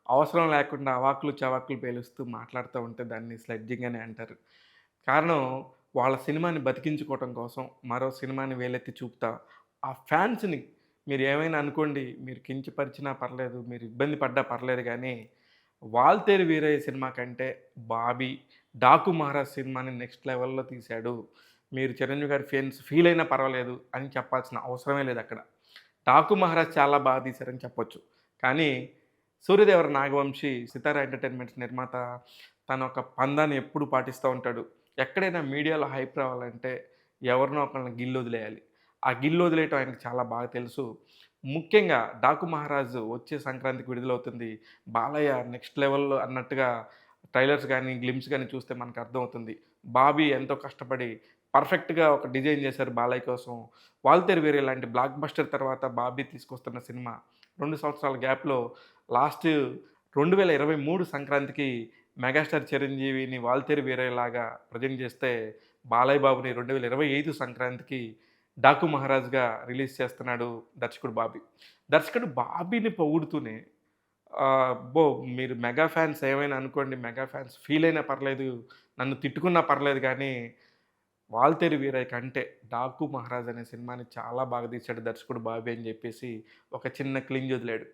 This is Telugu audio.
అవసరం లేకుండా అవాకులు, చవాకులు పేలుస్తూ మాట్లాడుతూ ఉంటే దాన్ని స్లెడ్జింగ్ అని అంటారు. కారణం వాళ్ళ సినిమాని బతికించుకోవటం కోసం మరో సినిమాని వేలెత్తి చూపుతా, ఆ ఫ్యాన్స్‌ని మీరేమైనా అనుకోండి, మీరు కించపరిచినా పర్లేదు, మీరు ఇబ్బంది పడ్డా పర్లేదు గానీ, 'వాల్తేరు వీరయ్య' సినిమా కంటే 'బాబీ', 'డాకు మహారాజ్' సినిమాని నెక్స్ట్ లెవెల్‌లో తీశాడు. మీరు చిరంజీవి గారి ఫ్యాన్స్ ఫీల్ అయినా పర్వాలేదు అని చెప్పాల్సిన అవసరమే లేదక్కడ. 'డాకు మహారాజ్' చాలా బాగా తీశారని చెప్పొచ్చు. కానీ 'సూర్యదేవర నాగవంశి' సితారా ఎంటర్‌టైన్‌మెంట్స్ నిర్మాత తనొక పందాన్ని ఎప్పుడు పాటిస్తూ ఉంటాడు. ఎక్కడైనా మీడియాలో హైప్ రావాలంటే ఎవరినో ఒకళ్ళని గిల్లొదిలేయాలి. ఆ గిల్లొదిలేయటం ఆయనకి చాలా బాగా తెలుసు. ముఖ్యంగా 'డాకు మహారాజు' వచ్చే సంక్రాంతికి విడుదలవుతుంది. బాలయ్య నెక్స్ట్ లెవెల్‌లో అన్నట్టుగా ట్రైలర్స్ గాని, గ్లింప్స్ గాని చూస్తే మనకు అర్థమవుతుంది. 'బాబీ' ఎంతో కష్టపడి పర్ఫెక్ట్‌గా ఒక డిజైన్ చేశారు బాలయ్య కోసం. 'వాల్తేరు వీరయ్య' లాంటి బ్లాక్ బస్టర్ తర్వాత 'బాబీ' తీసుకొస్తున్న సినిమా 2 సంవత్సరాల గ్యాప్‌లో లాస్ట్ 2023 సంక్రాంతికి మెగాస్టార్ చిరంజీవిని 'వాల్తేరు వీరయ్యలాగా' ప్రెజెంట్ చేస్తే, బాలయ్య బాబుని 2025 సంక్రాంతికి 'డాకు మహారాజ్‌గా' రిలీజ్ చేస్తున్నాడు దర్శకుడు బాబీ. దర్శకుడు బాబీని పొగుడుతూనే అబ్బో! మీరు మెగా ఫ్యాన్స్ ఏమైనా అనుకోండి, మెగా ఫ్యాన్స్ ఫీల్ అయినా పర్లేదు, నన్ను తిట్టుకున్నా పర్లేదు గానీ, 'వాల్తేరు వీరయ్య' కంటే 'డాకు మహారాజ్' అనే సినిమాని చాలా బాగా తీశాడు దర్శకుడు బాబీ అని జెప్పేసి ఒక చిన్న క్లింజ్ వదిలాడు.